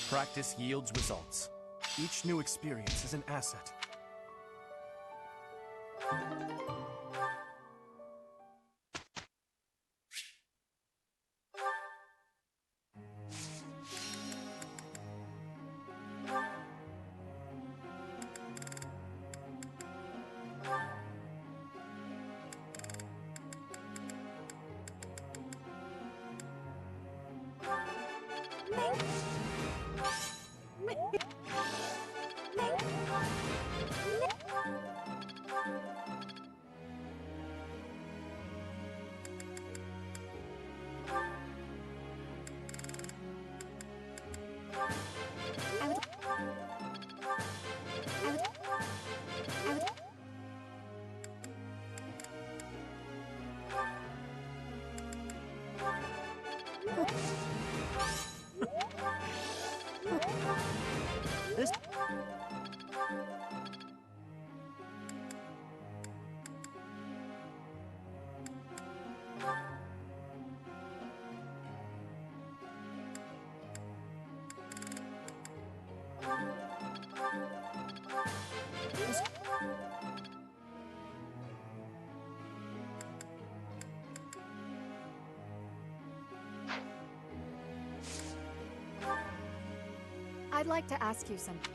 Practice yields results. Each new experience is an asset. This... I'd like to ask you something.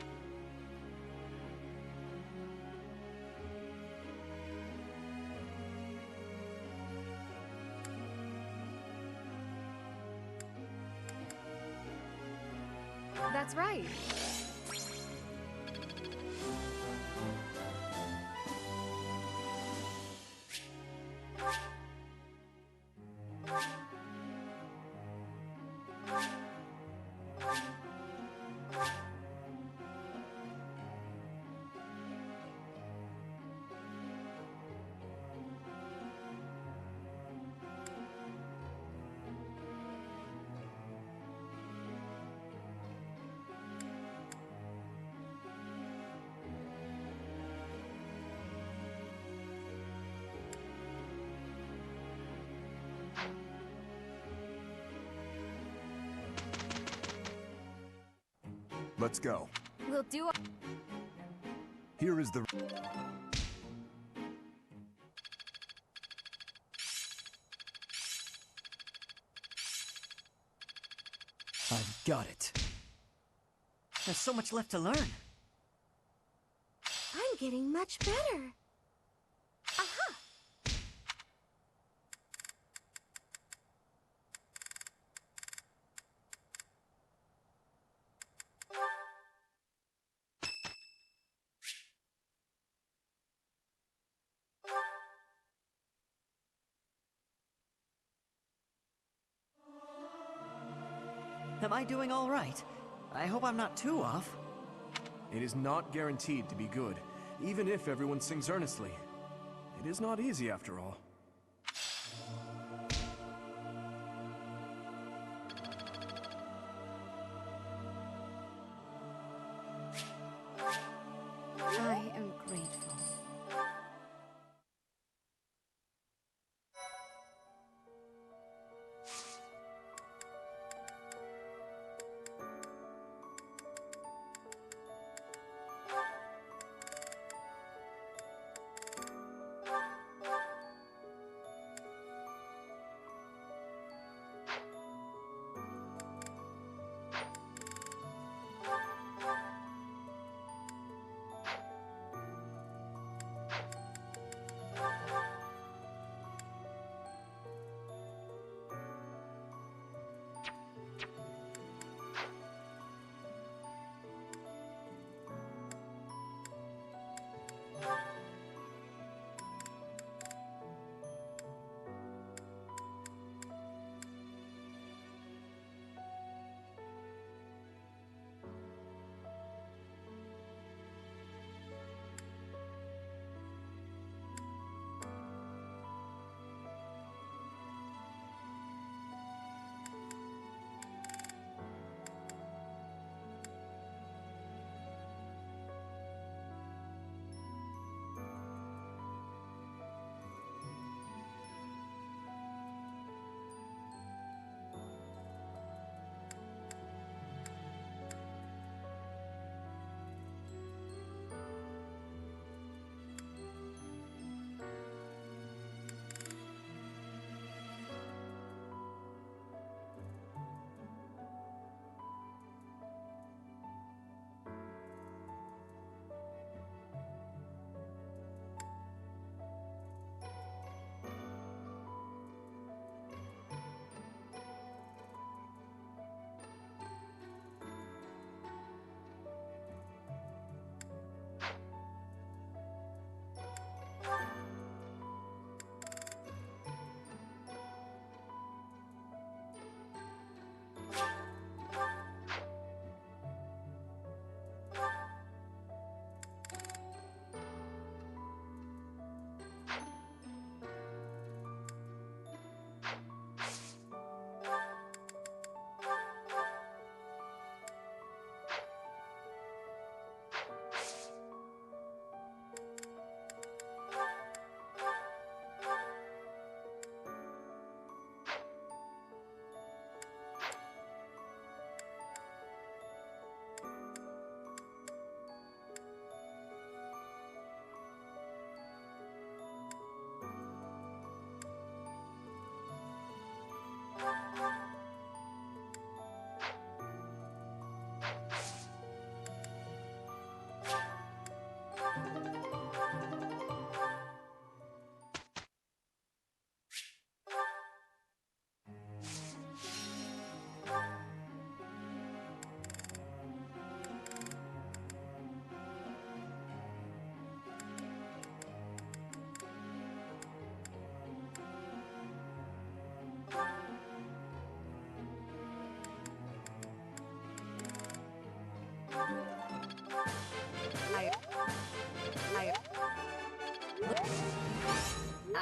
That's right. Let's go. We'll do. Here is the... I've got it. There's so much left to learn. I'm getting much better. Aha! Am I doing all right? I hope I'm not too off. It is not guaranteed to be good, even if everyone sings earnestly. It is not easy after all. I am grateful.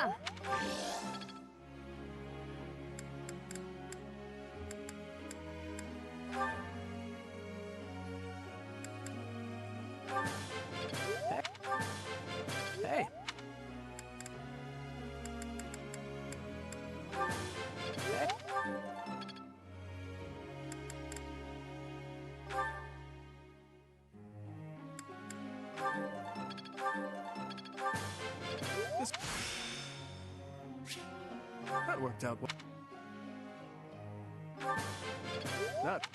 Aha! Hey. Hey. That worked out well. That...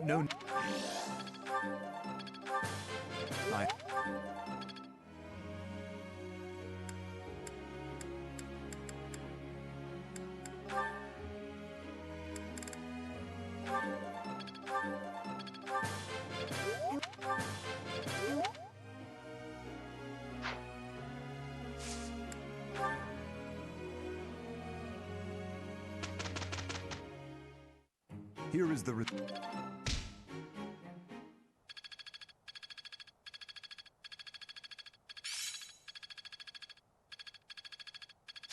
No... I... Here is the...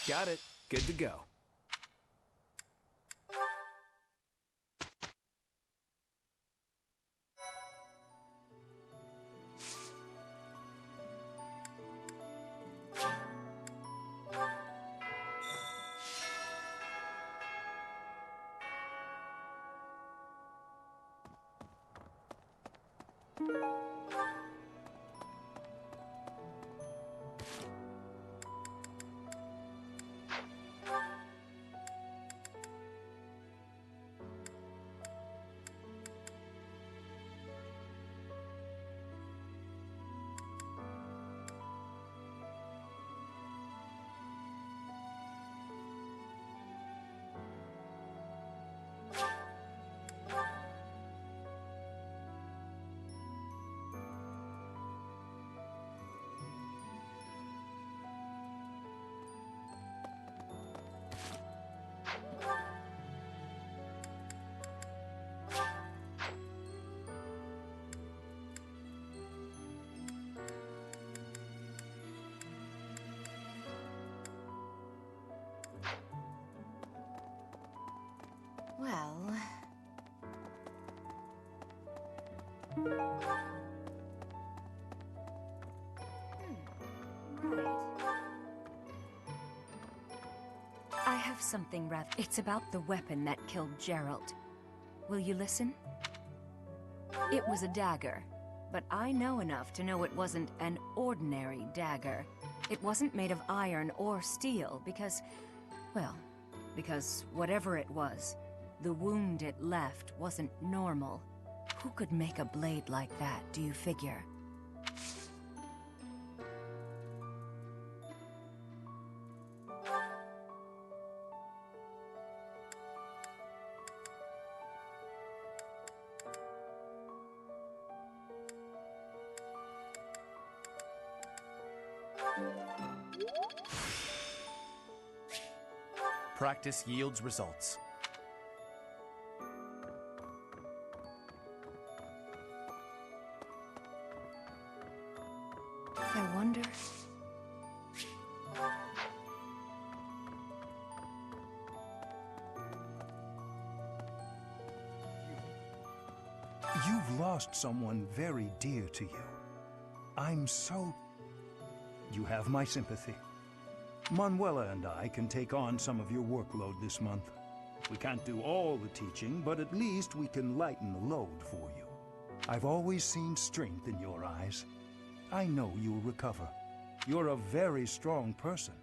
Got it. Good to go. Well... I have something rather... It's about the weapon that killed Gerald. Will you listen? It was a dagger, but I know enough to know it wasn't an ordinary dagger. It wasn't made of iron or steel because, well, because whatever it was, the wound it left wasn't normal. Who could make a blade like that, do you figure? Practice yields results. I wonder... You've lost someone very dear to you. I'm so... You have my sympathy. Manuela and I can take on some of your workload this month. We can't do all the teaching, but at least we can lighten the load for you. I've always seen strength in your eyes. I know you'll recover. You're a very strong person.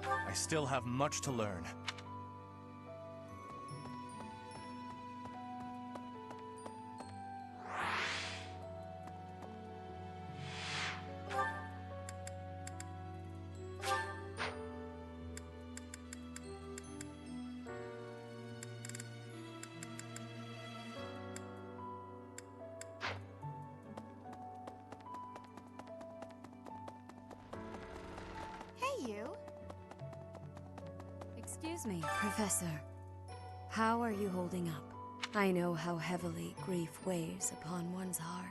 I still have much to learn. Excuse me, Professor. How are you holding up? I know how heavily grief weighs upon one's heart.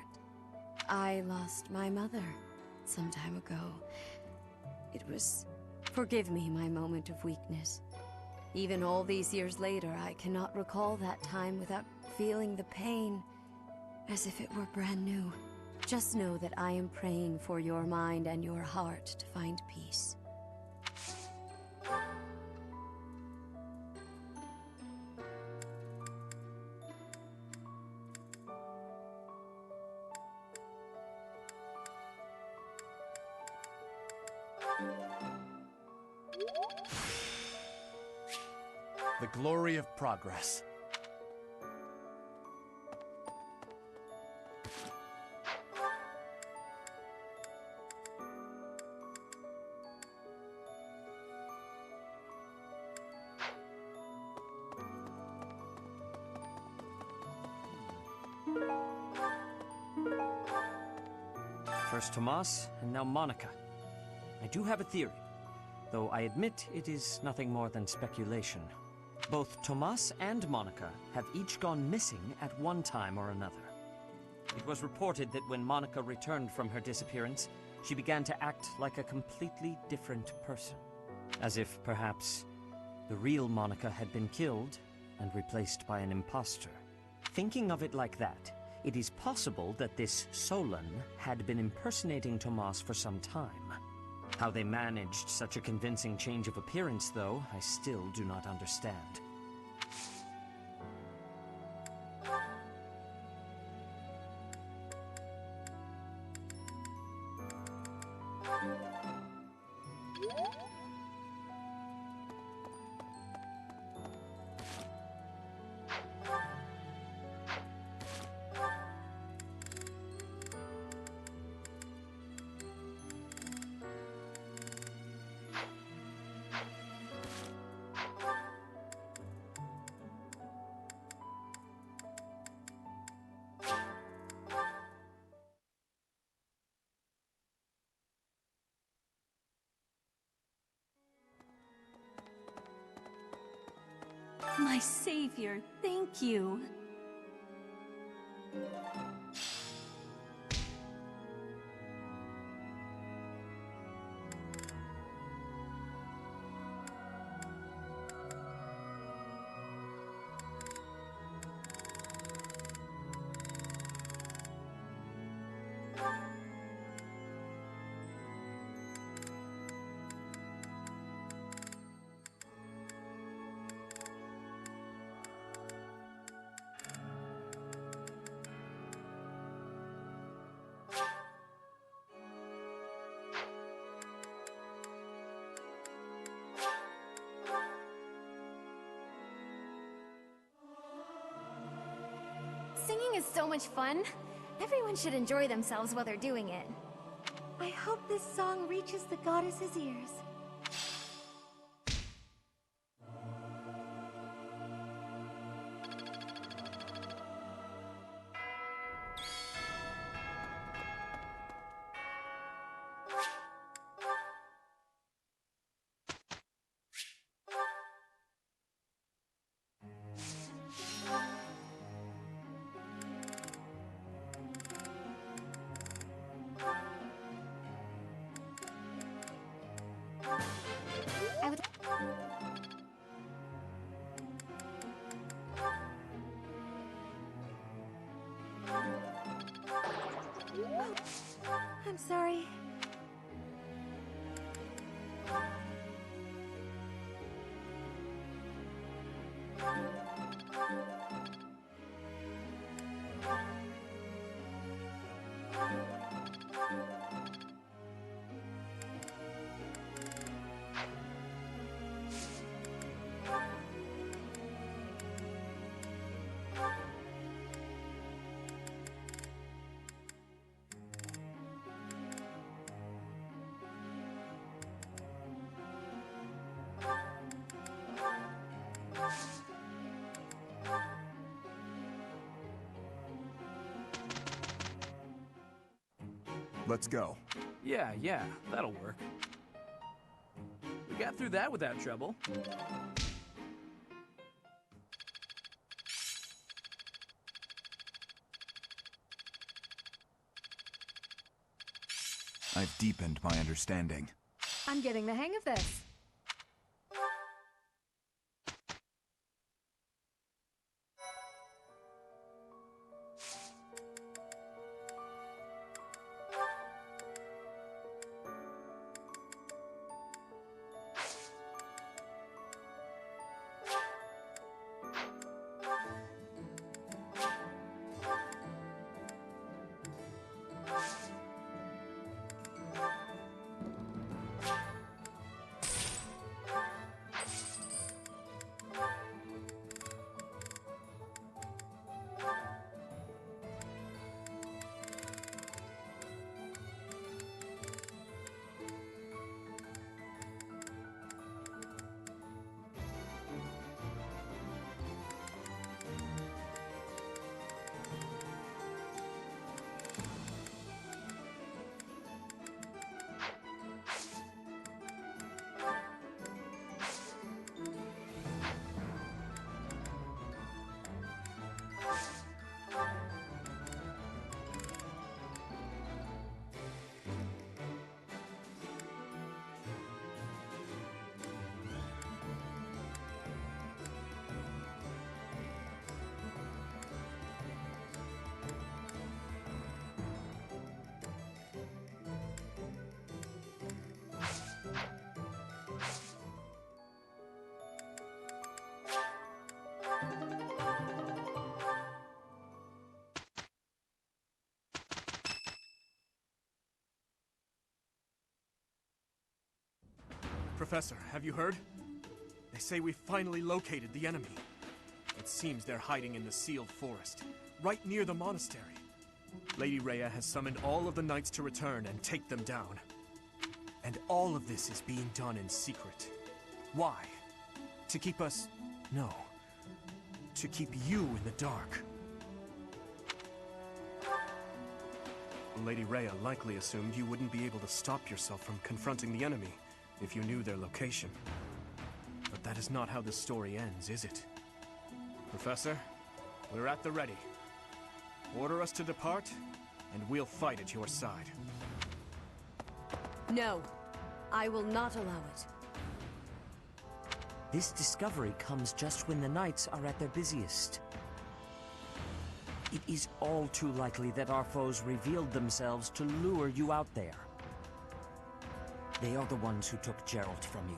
I lost my mother some time ago. It was... Forgive me my moment of weakness. Even all these years later, I cannot recall that time without feeling the pain, as if it were brand new. Just know that I am praying for your mind and your heart to find peace. The glory of progress. First Tomas, and now Monica. I do have a theory, though I admit it is nothing more than speculation. Both Tomas and Monica have each gone missing at one time or another. It was reported that when Monica returned from her disappearance, she began to act like a completely different person. As if, perhaps, the real Monica had been killed and replaced by an imposter. Thinking of it like that, it is possible that this Solon had been impersonating Tomas for some time. How they managed such a convincing change of appearance, though, I still do not understand. My savior, thank you. Singing is so much fun. Everyone should enjoy themselves while they're doing it. I hope this song reaches the goddess's ears. I would... I'm sorry. Let's go. Yeah, that'll work. We got through that without trouble. I've deepened my understanding. I'm getting the hang of this. Professor, have you heard? They say we finally located the enemy. It seems they're hiding in the sealed forest, right near the monastery. Lady Rhea has summoned all of the knights to return and take them down. And all of this is being done in secret. Why? To keep us... no. To keep you in the dark. Lady Rhea likely assumed you wouldn't be able to stop yourself from confronting the enemy if you knew their location. But that is not how the story ends, is it? Professor, we're at the ready. Order us to depart, and we'll fight at your side. No, I will not allow it. This discovery comes just when the knights are at their busiest. It is all too likely that our foes revealed themselves to lure you out there. They are the ones who took Geralt from you.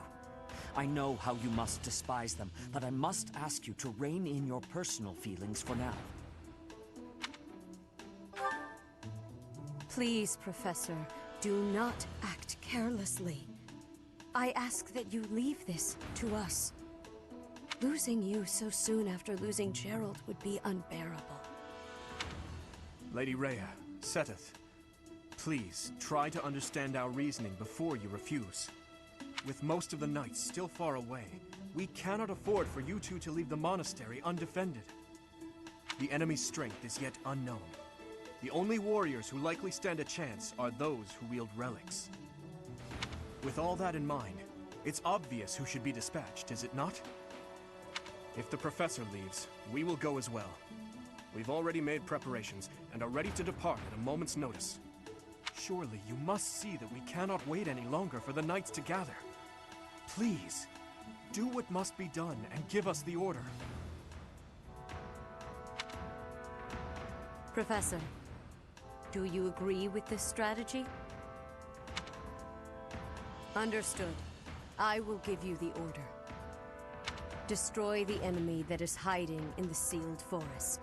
I know how you must despise them, but I must ask you to rein in your personal feelings for now. Please, Professor, do not act carelessly. I ask that you leave this to us. Losing you so soon after losing Geralt would be unbearable. Lady Rhea, Sothis, please try to understand our reasoning before you refuse. With most of the knights still far away, we cannot afford for you two to leave the monastery undefended. The enemy's strength is yet unknown. The only warriors who likely stand a chance are those who wield relics. With all that in mind, it's obvious who should be dispatched, is it not? If the professor leaves, we will go as well. We've already made preparations and are ready to depart at a moment's notice. Surely you must see that we cannot wait any longer for the knights to gather. Please, do what must be done and give us the order. Professor, do you agree with this strategy? Understood. I will give you the order. Destroy the enemy that is hiding in the sealed forest.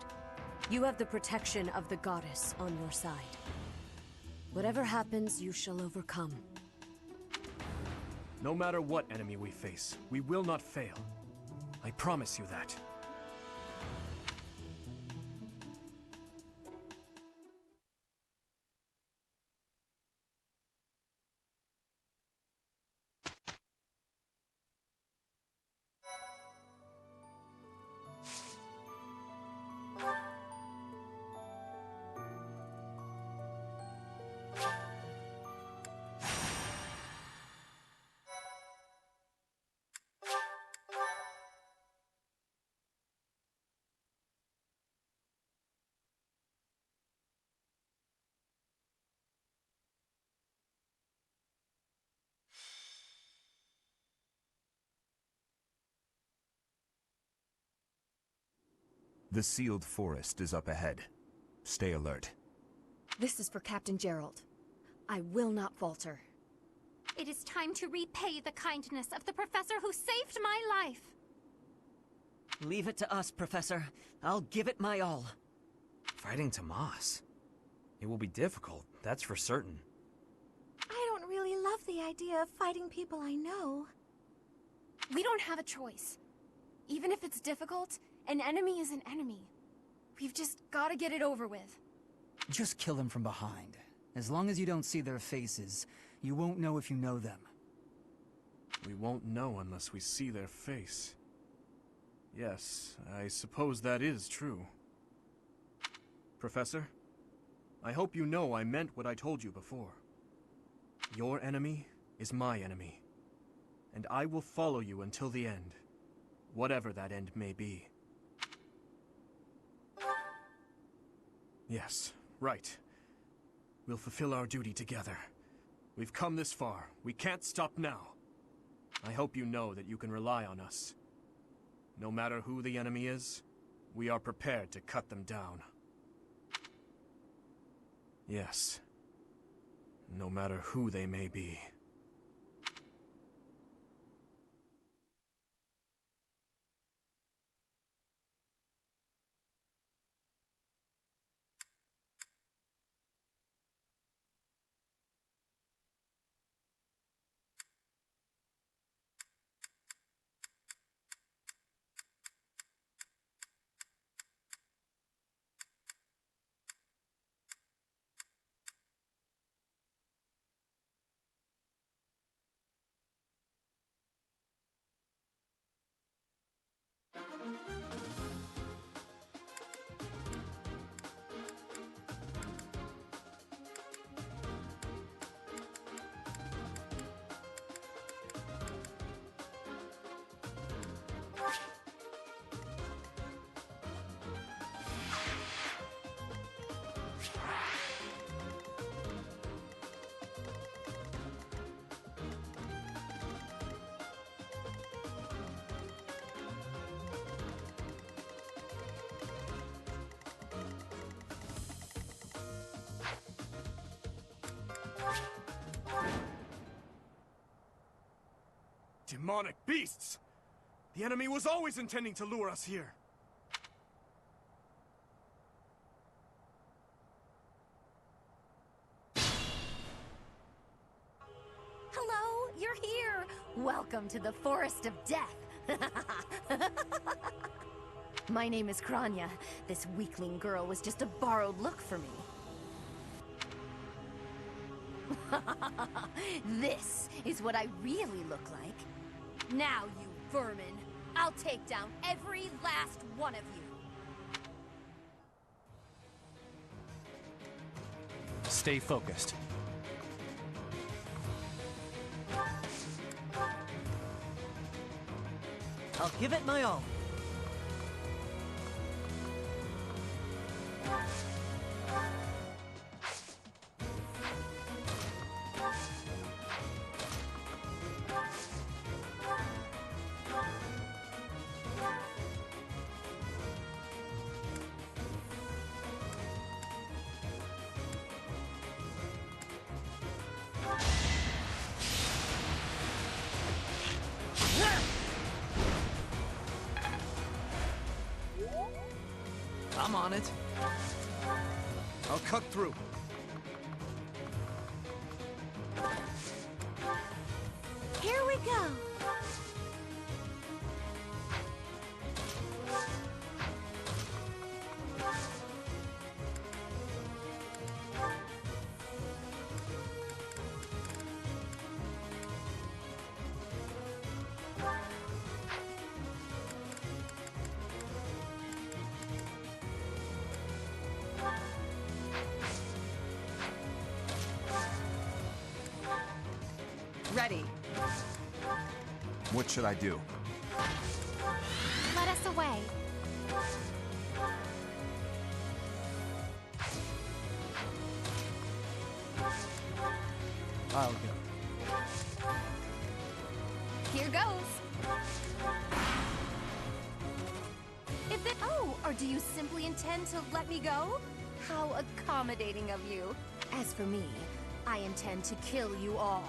You have the protection of the goddess on your side. Whatever happens, you shall overcome. No matter what enemy we face, we will not fail. I promise you that. The sealed forest is up ahead. Stay alert. This is for Captain Gerald. I will not falter. It is time to repay the kindness of the professor who saved my life. Leave it to us, Professor. I'll give it my all. Fighting Tomas. It will be difficult, that's for certain. I don't really love the idea of fighting people I know. We don't have a choice. Even if it's difficult, an enemy is an enemy. We've just gotta get it over with. Just kill them from behind. As long as you don't see their faces, you won't know if you know them. We won't know unless we see their face. Yes, I suppose that is true. Professor, I hope you know I meant what I told you before. Your enemy is my enemy, and I will follow you until the end, whatever that end may be. Yes, right. We'll fulfill our duty together. We've come this far. We can't stop now. I hope you know that you can rely on us. No matter who the enemy is, we are prepared to cut them down. Yes. No matter who they may be. Demonic beasts! The enemy was always intending to lure us here. Hello, you're here. Welcome to the Forest of Death. My name is Kranya. This weakling girl was just a borrowed look for me. This is what I really look like. Now, you vermin, I'll take down every last one of you. Stay focused. I'll give it my all. I'm on it. I'll cut through. Here we go. Ready. What should I do? Let us away. I'll go. Here goes. Oh, Or do you simply intend to let me go? How accommodating of you. As for me, I intend to kill you all.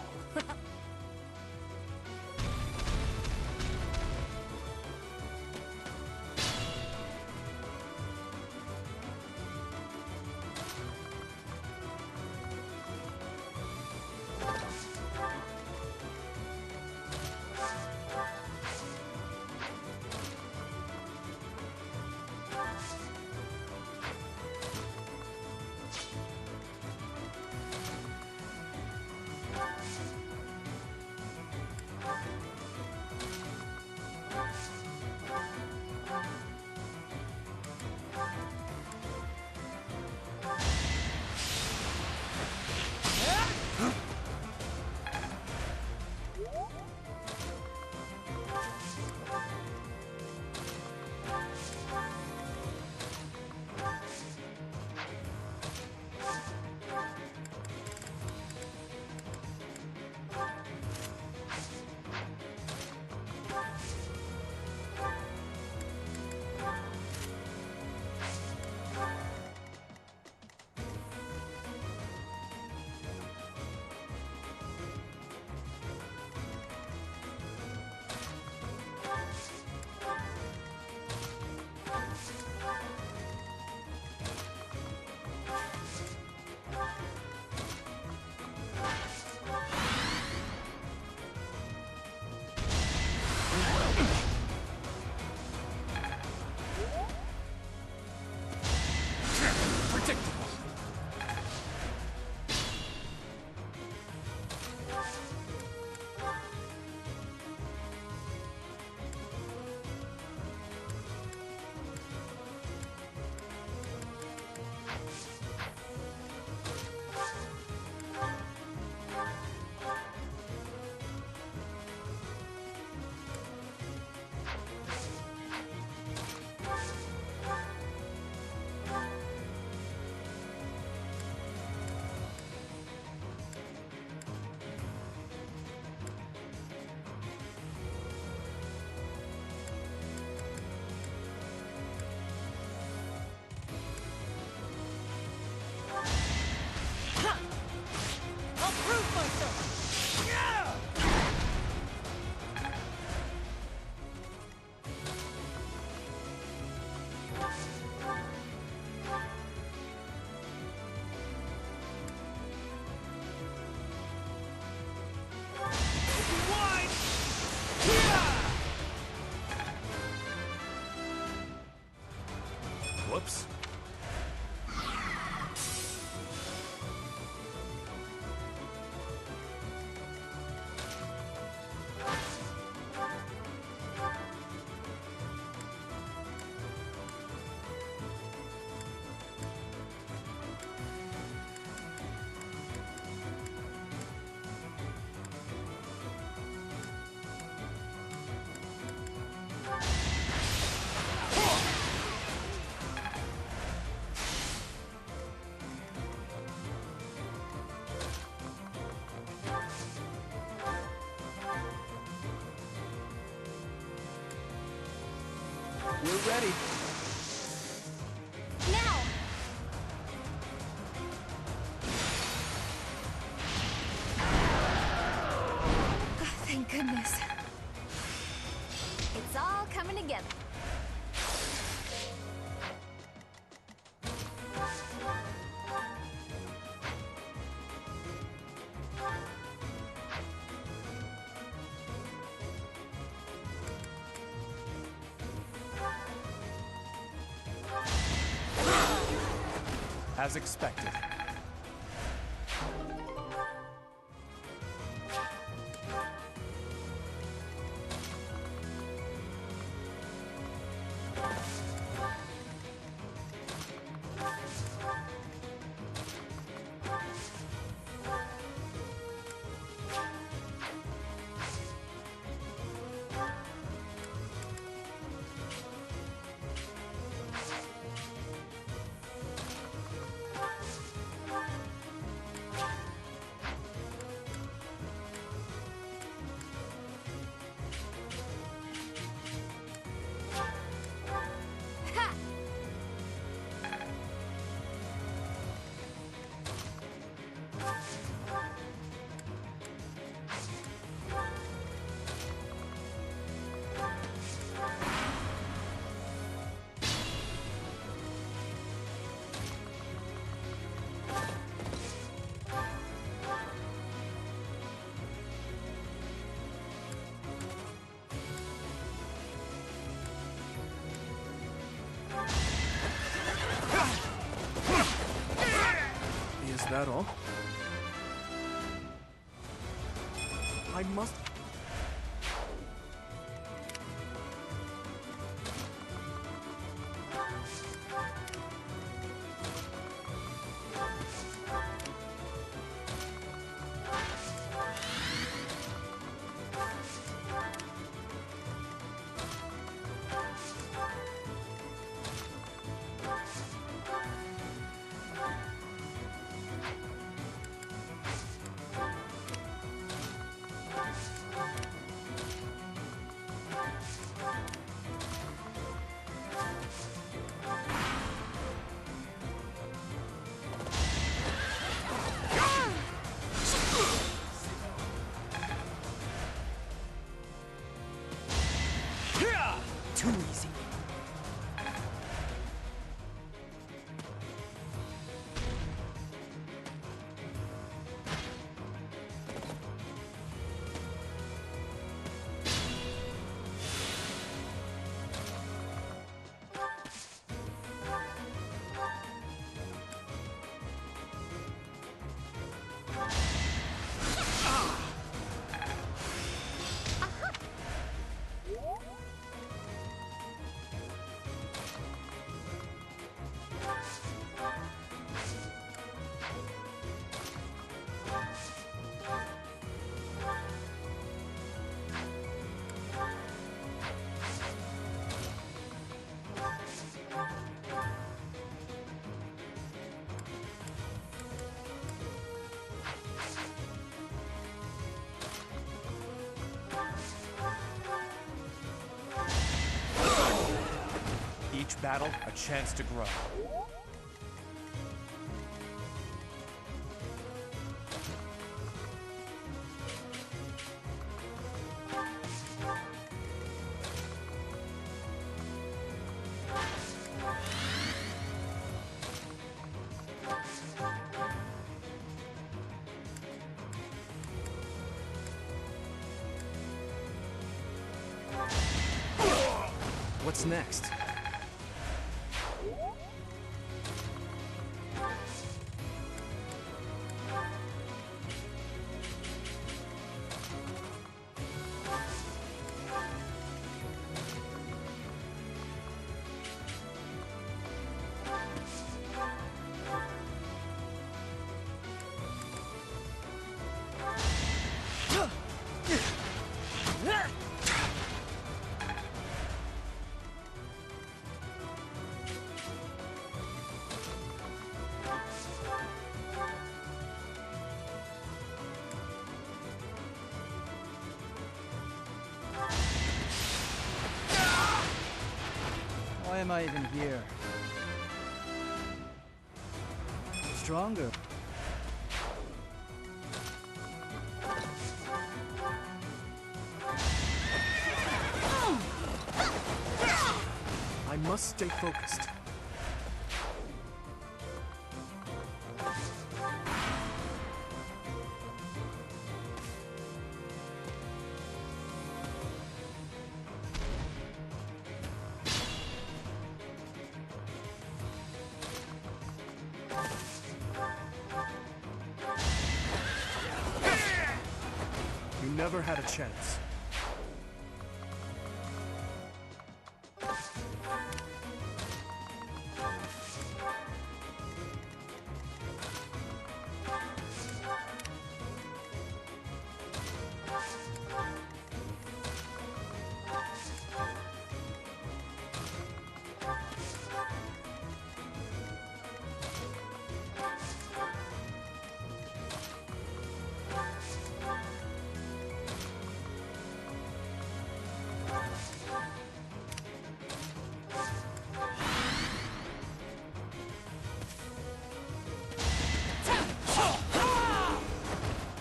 Whoops. We're ready. Now! Oh, thank goodness. It's all coming together. As expected. that all? I must... Too easy. Each battle, a chance to grow. What's next? Why am I even here? Stronger. I must stay focused. You never had a chance.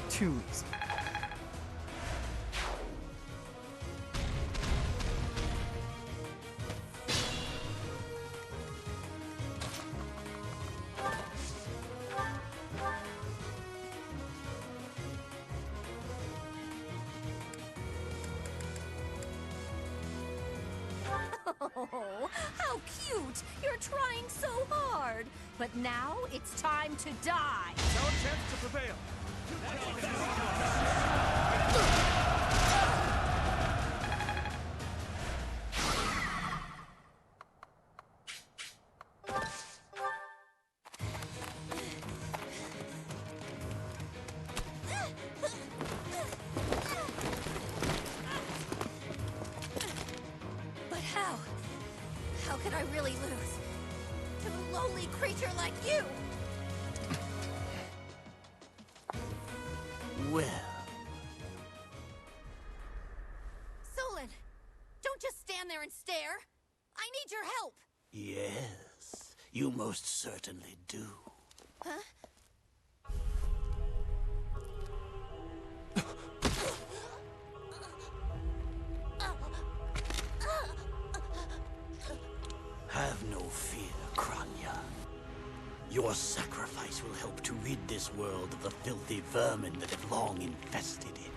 Too easy. Oh, how cute! You're trying so hard. But now it's time to die. No chance to prevail. But how? How could I really lose? To a lowly creature like you? Well, Solon, don't just stand there and stare. I need your help. yes, you most certainly do. Huh? Have no fear, Kranya. Your sacrifice will help to rid this world of the filthy vermin that have long infested it.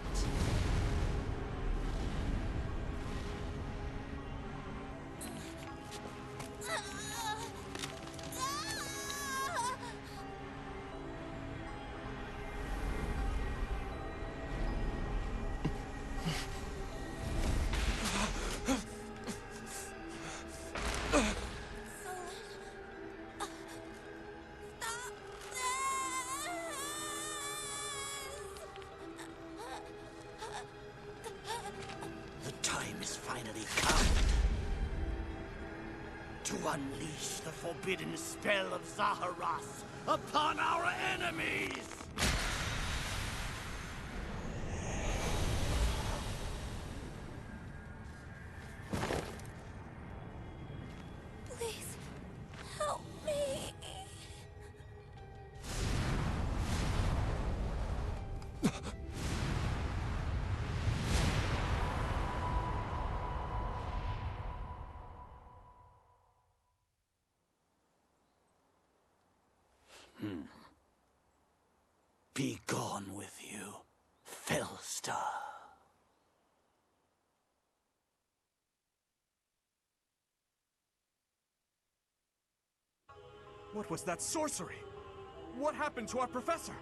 The time is finally come to unleash the forbidden spell of Zaharas upon our enemies! Please, help me. Be gone with you, Fellstar. What was that sorcery? What happened to our professor?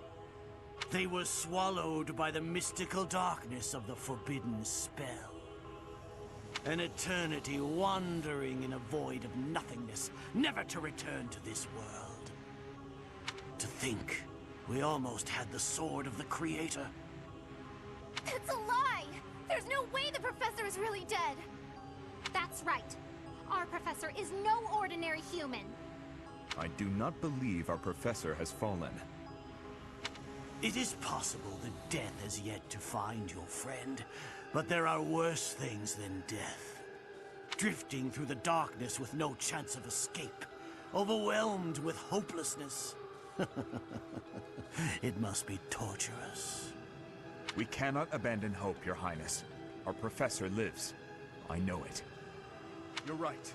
They were swallowed by the mystical darkness of the forbidden spell. An eternity wandering in a void of nothingness, never to return to this world. To think, we almost had the sword of the Creator. It's a lie! There's no way the professor is really dead! That's right. Our professor is no ordinary human. I do not believe our professor has fallen. It is possible that death has yet to find your friend, but there are worse things than death. Drifting through the darkness with no chance of escape, overwhelmed with hopelessness. It must be torturous. We cannot abandon hope, Your Highness. Our professor lives. I know it. You're right.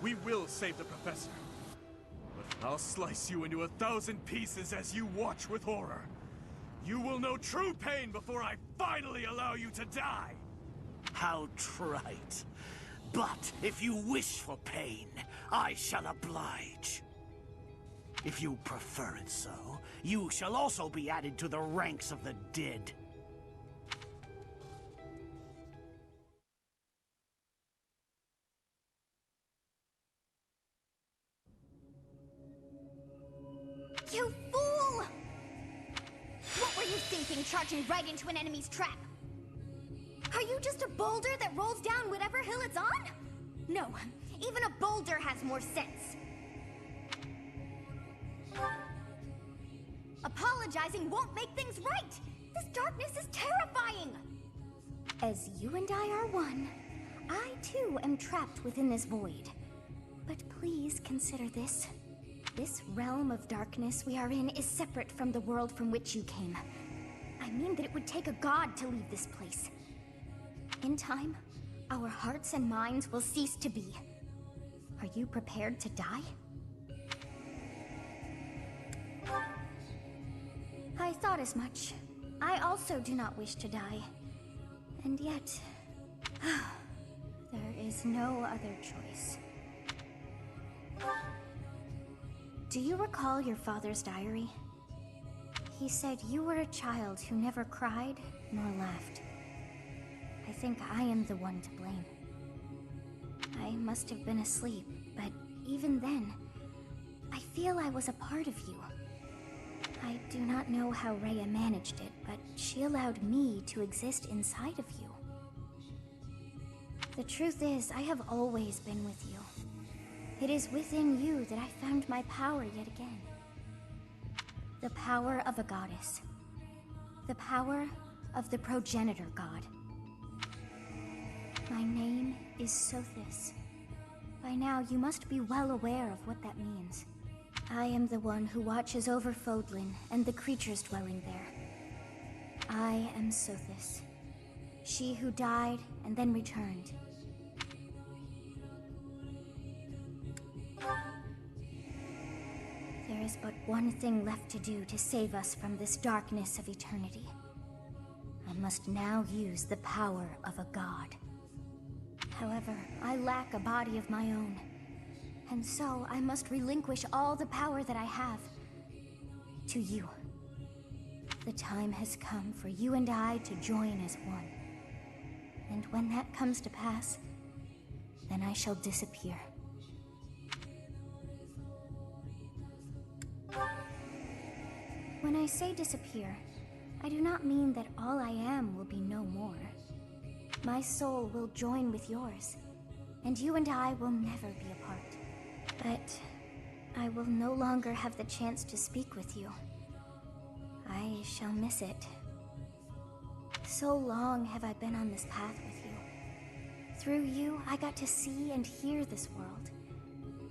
We will save the professor. But I'll slice you into 1,000 pieces as you watch with horror. You will know true pain before I finally allow you to die! How trite. But if you wish for pain, I shall oblige. If you prefer it so, you shall also be added to the ranks of the dead. You fool! What were you thinking, charging right into an enemy's trap? Are you just a boulder that rolls down whatever hill it's on? No, even a boulder has more sense. Apologizing won't make things right! This darkness is terrifying! As you and I are one, I too am trapped within this void. But please consider this. This realm of darkness we are in is separate from the world from which you came. I mean that it would take a god to leave this place. In time, our hearts and minds will cease to be. Are you prepared to die? I thought as much. I also do not wish to die. And yet... There is no other choice. Do you recall your father's diary? He said you were a child who never cried nor laughed. I think I am the one to blame. I must have been asleep, but even then, I feel I was a part of you. I do not know how Rhea managed it, but she allowed me to exist inside of you. The truth is, I have always been with you. It is within you that I found my power yet again. The power of a goddess. The power of the progenitor god. My name is Sothis. By now, you must be well aware of what that means. I am the one who watches over Fodlan and the creatures dwelling there. I am Sothis. She who died and then returned. There is but one thing left to do to save us from this darkness of eternity. I must now use the power of a god. However, I lack a body of my own, and so I must relinquish all the power that I have to you. The time has come for you and I to join as one. And when that comes to pass, then I shall disappear. When I say disappear, I do not mean that all I am will be no more. My soul will join with yours, and you and I will never be apart. But I will no longer have the chance to speak with you. I shall miss it. So long have I been on this path with you. Through you, I got to see and hear this world.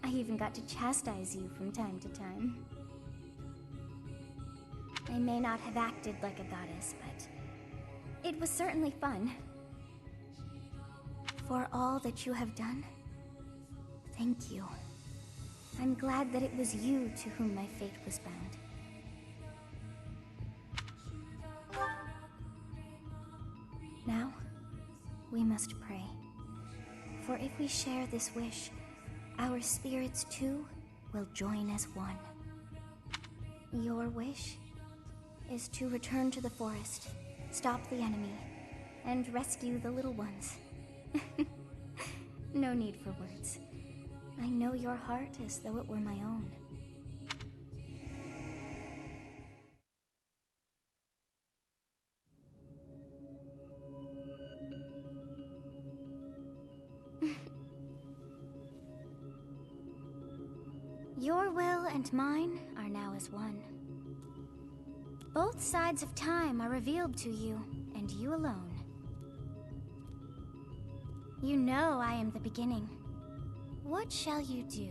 I even got to chastise you from time to time. I may not have acted like a goddess, but it was certainly fun. For all that you have done, thank you. I'm glad that it was you to whom my fate was bound. Now, we must pray. For if we share this wish, our spirits too will join as one. Your wish is to return to the forest, stop the enemy, and rescue the little ones. No need for words. I know your heart as though it were my own. Your will and mine are now as one. Both sides of time are revealed to you, and you alone. You know I am the beginning. What shall you do?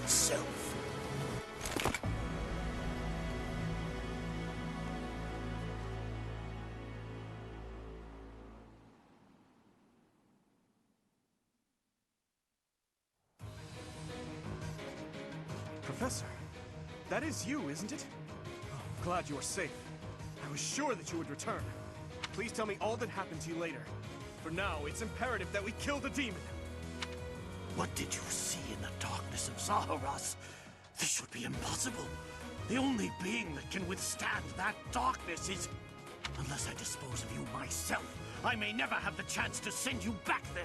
Itself. Professor, that is you, isn't it? Oh, I'm glad you are safe. I was sure that you would return. Please tell me all that happened to you later. For now, it's imperative that we kill the demon. What did you see in the darkness of Zaharas? This would be impossible. The only being that can withstand that darkness is... Unless I dispose of you myself, I may never have the chance to send you back there.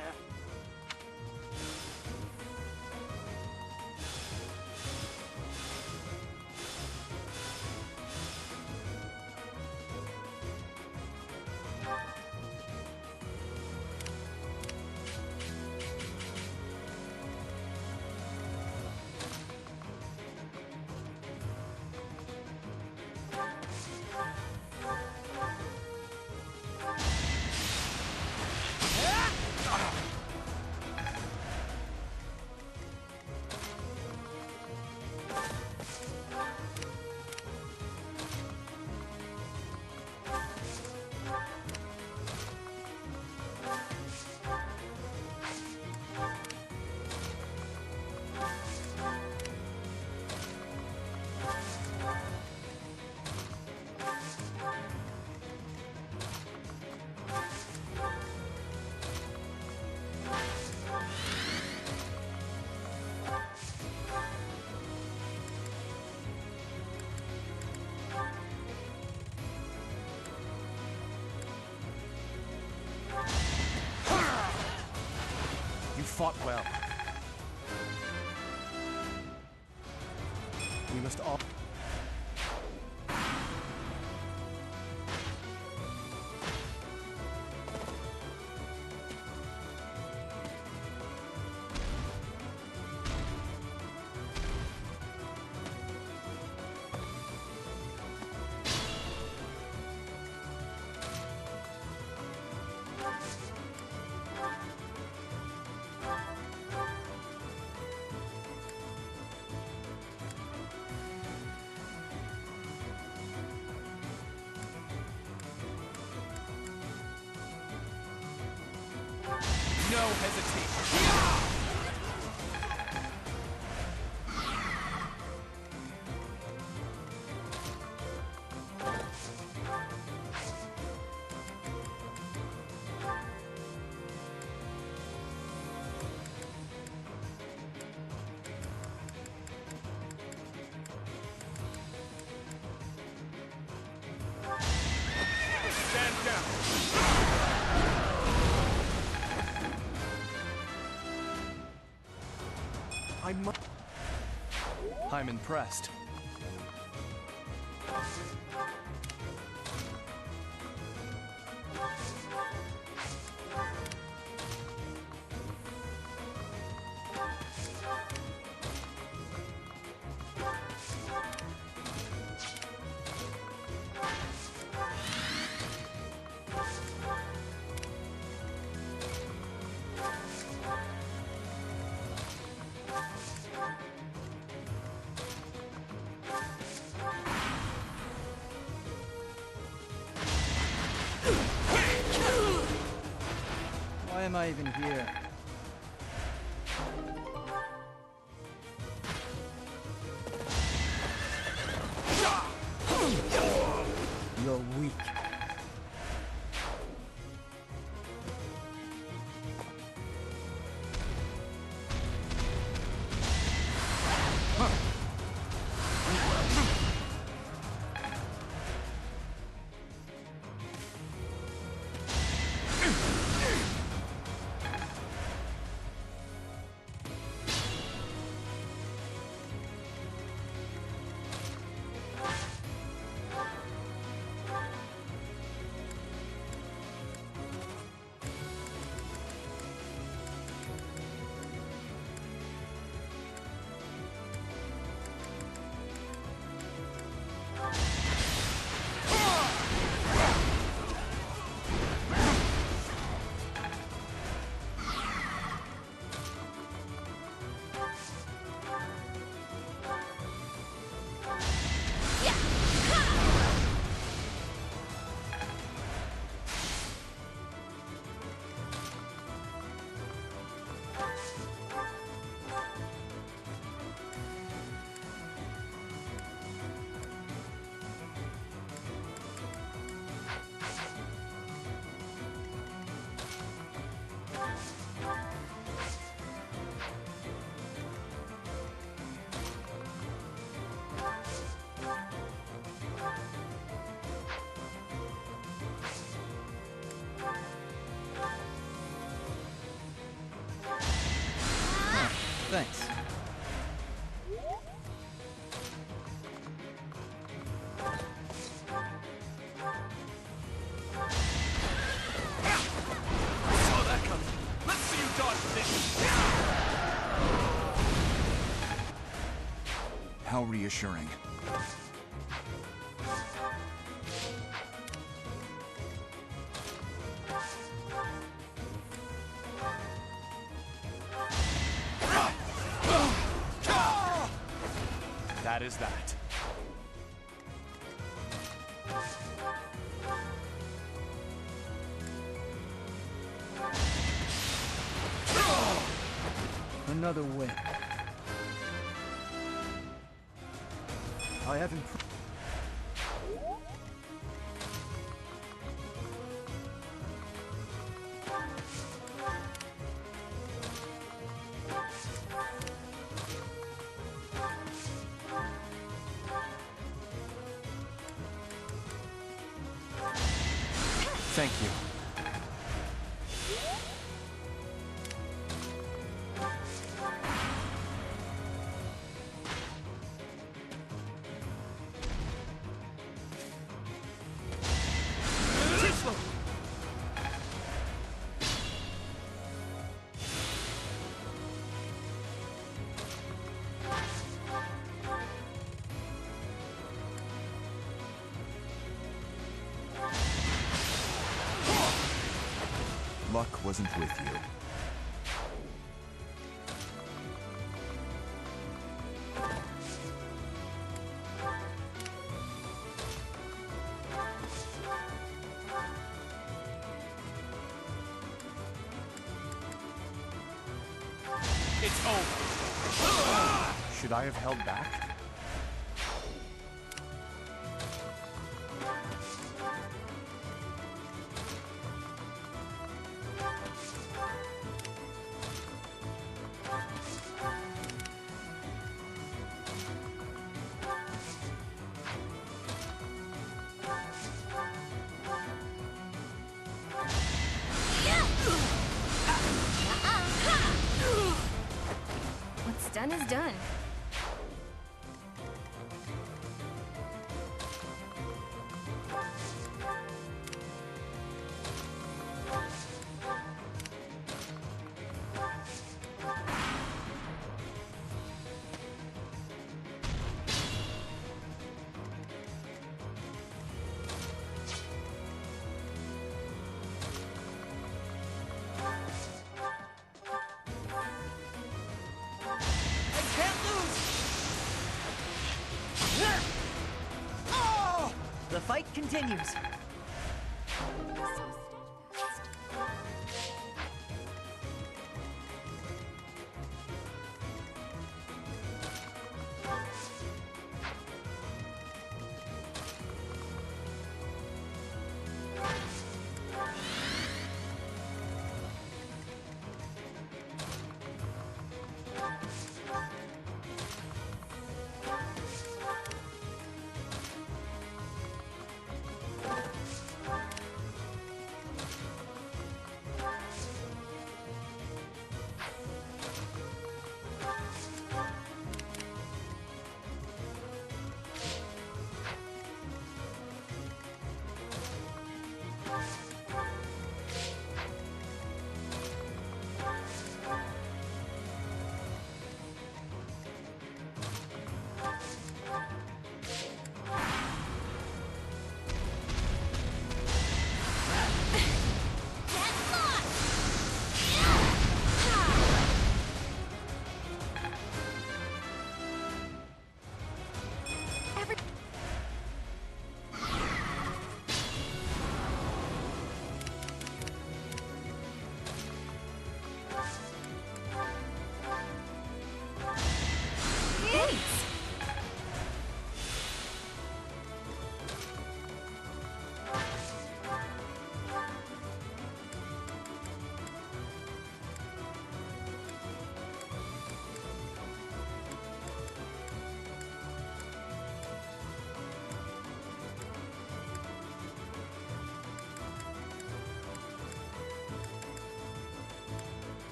fought well. We must all... No hesitation. Stand down. I'm impressed. Why am I even here? You're weak. Thanks. Saw that coming. Let's see you dodge this. How reassuring. That is that. Another win. I have improved. Thank you. wasn't with you. It's over. Should I have held back? What's done is done. The fight continues.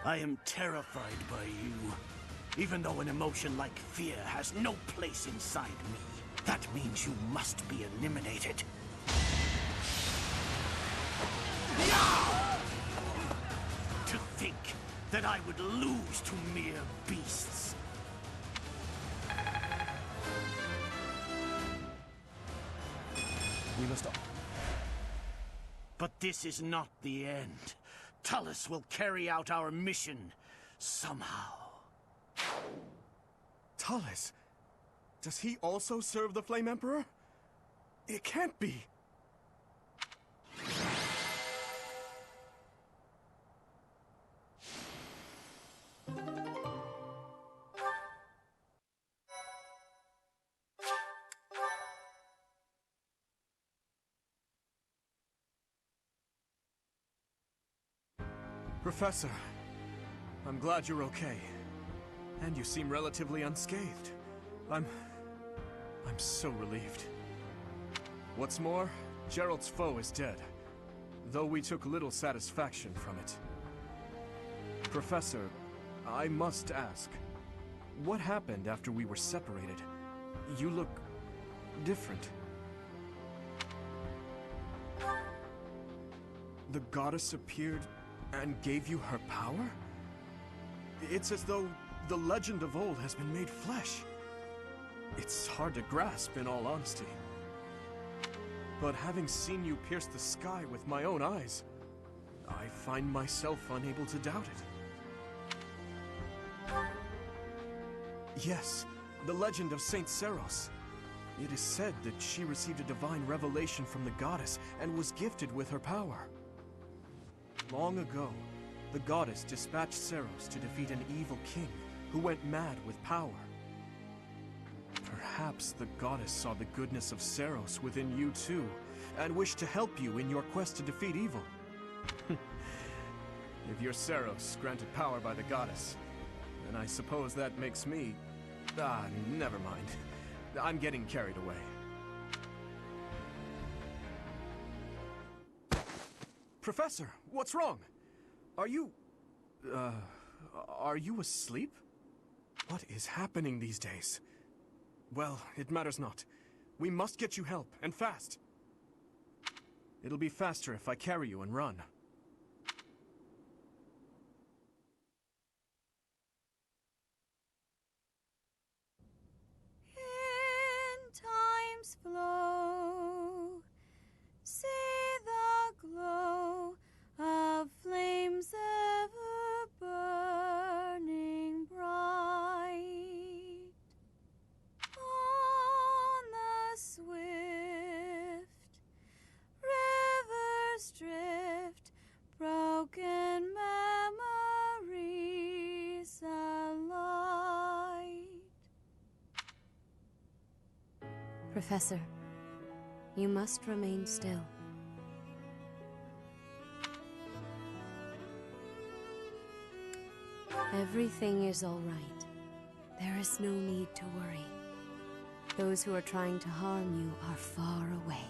I am terrified by you. Even though an emotion like fear has no place inside me, that means you must be eliminated. To think that I would lose to mere beasts. We must... But this is not the end. Tullus will carry out our mission, somehow. Tullus? Does he also serve the Flame Emperor? It can't be! Professor, I'm glad you're okay. And you seem relatively unscathed. I'm so relieved. What's more, Geralt's foe is dead, though we took little satisfaction from it. Professor, I must ask, what happened after we were separated? You look different. The goddess appeared and gave you her power? It's as though the legend of old has been made flesh. It's hard to grasp, in all honesty. But having seen you pierce the sky with my own eyes, I find myself unable to doubt it. Yes, the legend of Saint Seros. It is said that she received a divine revelation from the goddess and was gifted with her power. Long ago, the goddess dispatched Seros to defeat an evil king who went mad with power. Perhaps the goddess saw the goodness of Seros within you too, and wished to help you in your quest to defeat evil. If you're Seros, granted power by the goddess, then I suppose that makes me... never mind. I'm getting carried away. Professor, what's wrong? Are you asleep? What is happening these days? Well, it matters not. We must get you help, and fast. It'll be faster if I carry you and run. In time's flow, see the glow of flames ever burning bright. On the swift rivers drift, broken memories alight. Professor, you must remain still. Everything is all right. There is no need to worry. Those who are trying to harm you are far away.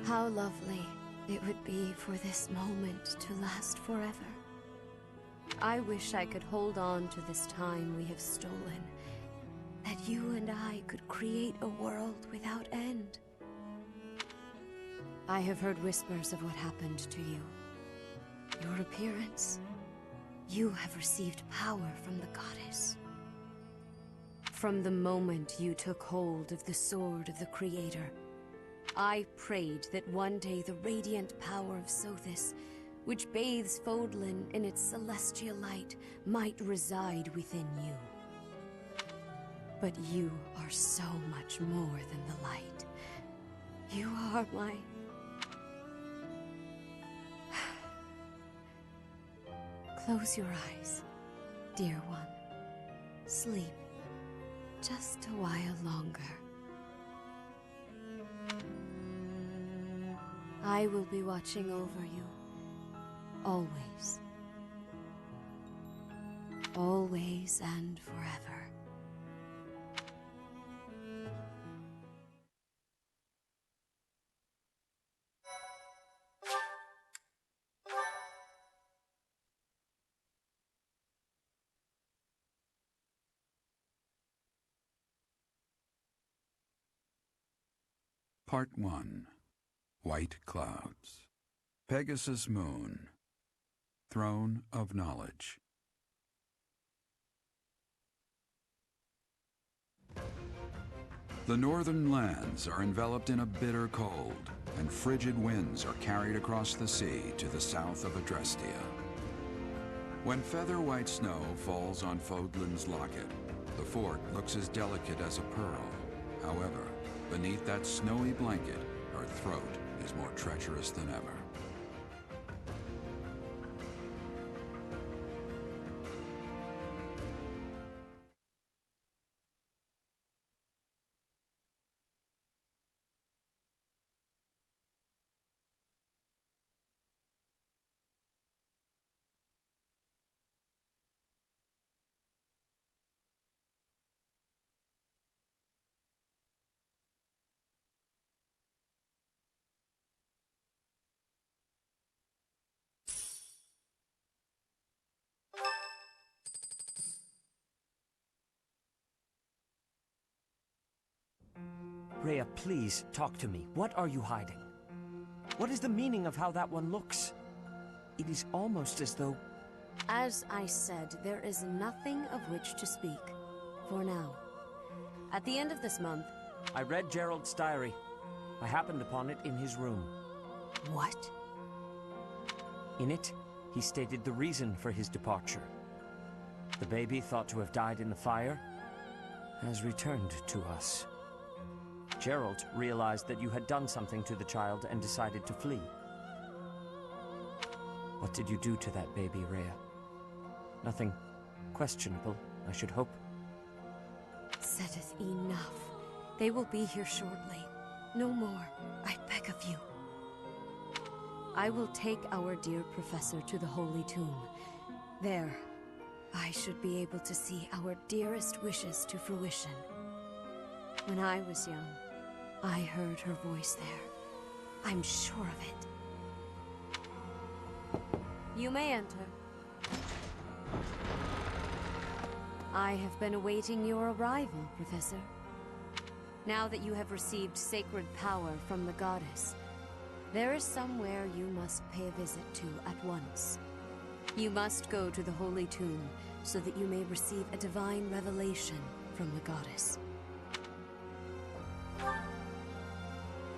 How lovely it would be for this moment to last forever. I wish I could hold on to this time we have stolen, that you and I could create a world without end. I have heard whispers of what happened to you. Your appearance. You have received power from the goddess. From the moment you took hold of the sword of the Creator, I prayed that one day the radiant power of Sothis, which bathes Fodlan in its celestial light, might reside within you. But you are so much more than the light. You are my... Close your eyes, dear one. Sleep just a while longer. I will be watching over you, always. Always and forever. Part 1. White Clouds. Pegasus Moon. Throne of Knowledge. The northern lands are enveloped in a bitter cold, and frigid winds are carried across the sea to the south of Adrestia. When feather-white snow falls on Fodlan's locket, the fort looks as delicate as a pearl. However, beneath that snowy blanket, her throat is more treacherous than ever. Rhea, please, talk to me. What are you hiding? What is the meaning of how that one looks? It is almost as though... As I said, there is nothing of which to speak. For now. At the end of this month... I read Gerald's diary. I happened upon it in his room. What? In it, he stated the reason for his departure. The baby, thought to have died in the fire, has returned to us. Gerald realized that you had done something to the child and decided to flee. What did you do to that baby, Rhea? Nothing questionable, I should hope. Sothis, enough. They will be here shortly. No more, I beg of you. I will take our dear professor to the Holy Tomb. There, I should be able to see our dearest wishes to fruition. When I was young, I heard her voice there. I'm sure of it. You may enter. I have been awaiting your arrival, Professor. Now that you have received sacred power from the goddess, there is somewhere you must pay a visit to at once. You must go to the Holy Tomb so that you may receive a divine revelation from the goddess.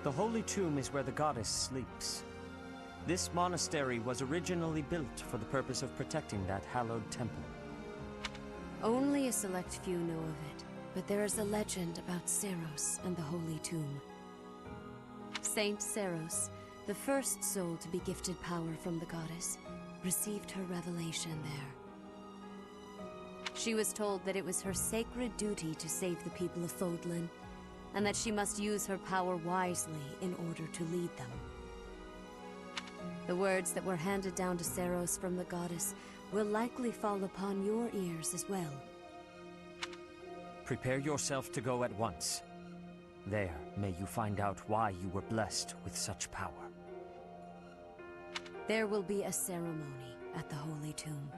The Holy Tomb is where the goddess sleeps. This monastery was originally built for the purpose of protecting that hallowed temple. Only a select few know of it, but there is a legend about Seiros and the Holy Tomb. Saint Seiros, the first soul to be gifted power from the goddess, received her revelation there. She was told that it was her sacred duty to save the people of Fodlan, and that she must use her power wisely in order to lead them. The words that were handed down to Seiros from the goddess will likely fall upon your ears as well. Prepare yourself to go at once. There, may you find out why you were blessed with such power. There will be a ceremony at the Holy Tomb.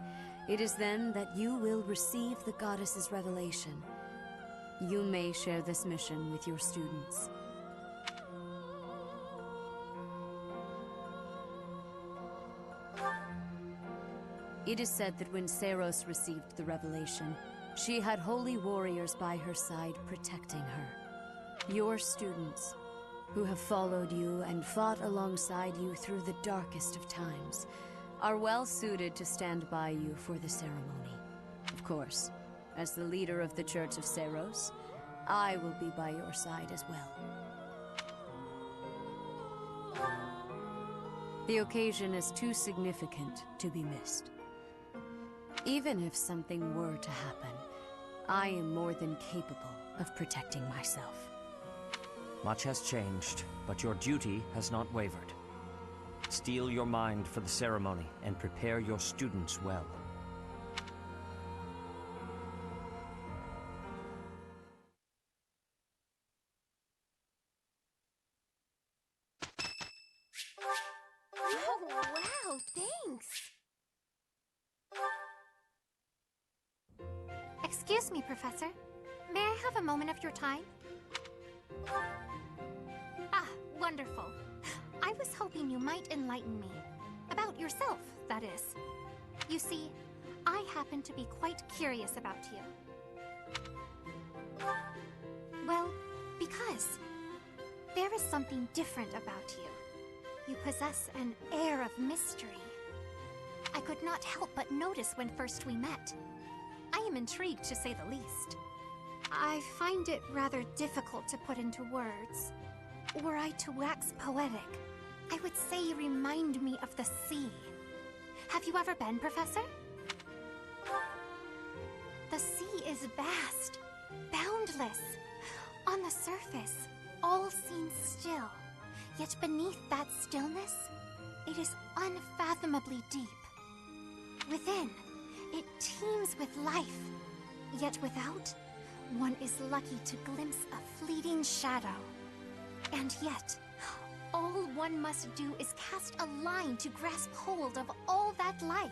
It is then that you will receive the goddess's revelation. You may share this mission with your students. It is said that when Seiros received the revelation, she had holy warriors by her side protecting her. Your students, who have followed you and fought alongside you through the darkest of times, are well suited to stand by you for the ceremony. Of course, as the leader of the Church of Seiros, I will be by your side as well. The occasion is too significant to be missed. Even if something were to happen, I am more than capable of protecting myself. Much has changed, but your duty has not wavered. Steel your mind for the ceremony and prepare your students well. Oh, wow, thanks! Excuse me, Professor. May I have a moment of your time? Ah, wonderful. I was hoping you might enlighten me. About yourself, that is. You see, I happen to be quite curious about you. Well, because there is something different about you. You possess an air of mystery. I could not help but notice when first we met. I am intrigued, to say the least. I find it rather difficult to put into words. Were I to wax poetic, I would say you remind me of the sea. Have you ever been, Professor? The sea is vast, boundless. On the surface, all seems still. Yet beneath that stillness, it is unfathomably deep. Within, it teems with life. Yet without, one is lucky to glimpse a fleeting shadow. And yet, all one must do is cast a line to grasp hold of all that life.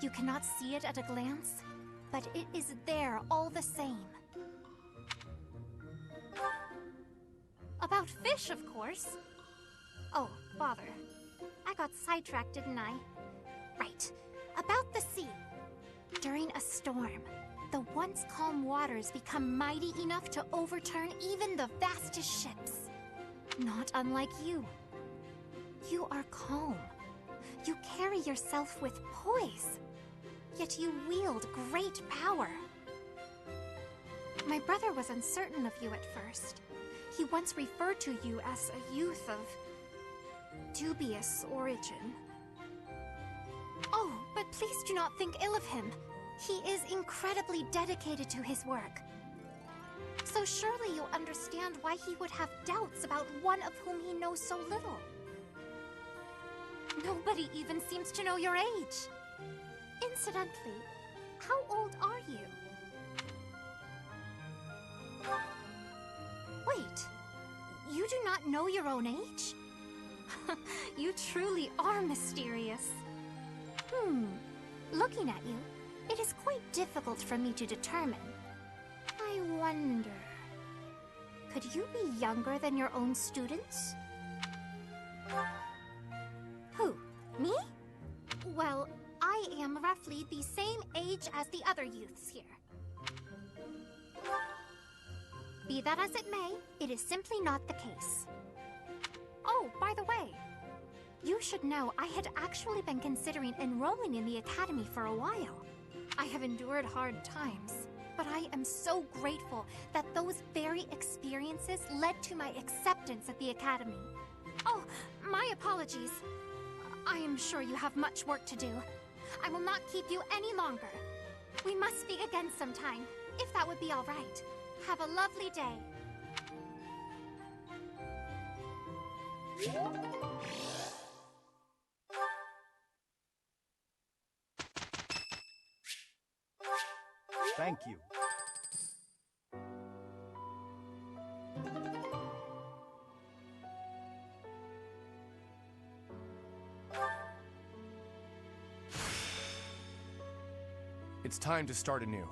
You cannot see it at a glance, but it is there all the same. About fish, of course. Oh, bother. I got sidetracked, didn't I? Right. About the sea. During a storm, the once calm waters become mighty enough to overturn even the vastest ships. Not unlike you. You are calm. You carry yourself with poise. Yet you wield great power. My brother was uncertain of you at first. He once referred to you as a youth of dubious origin. Oh, but please do not think ill of him. He is incredibly dedicated to his work. So surely you'll understand why he would have doubts about one of whom he knows so little. Nobody even seems to know your age. Incidentally, how old are you? Wait, you do not know your own age? You truly are mysterious. Looking at you, it is quite difficult for me to determine. I wonder... could you be younger than your own students? Who? Me? Well, I am roughly the same age as the other youths here. Be that as it may, it is simply not the case. Oh, by the way, you should know I had actually been considering enrolling in the academy for a while. I have endured hard times, but I am so grateful that those very experiences led to my acceptance at the academy. Oh, my apologies. I am sure you have much work to do. I will not keep you any longer. We must speak again sometime, if that would be all right. Have a lovely day. Thank you. It's time to start anew.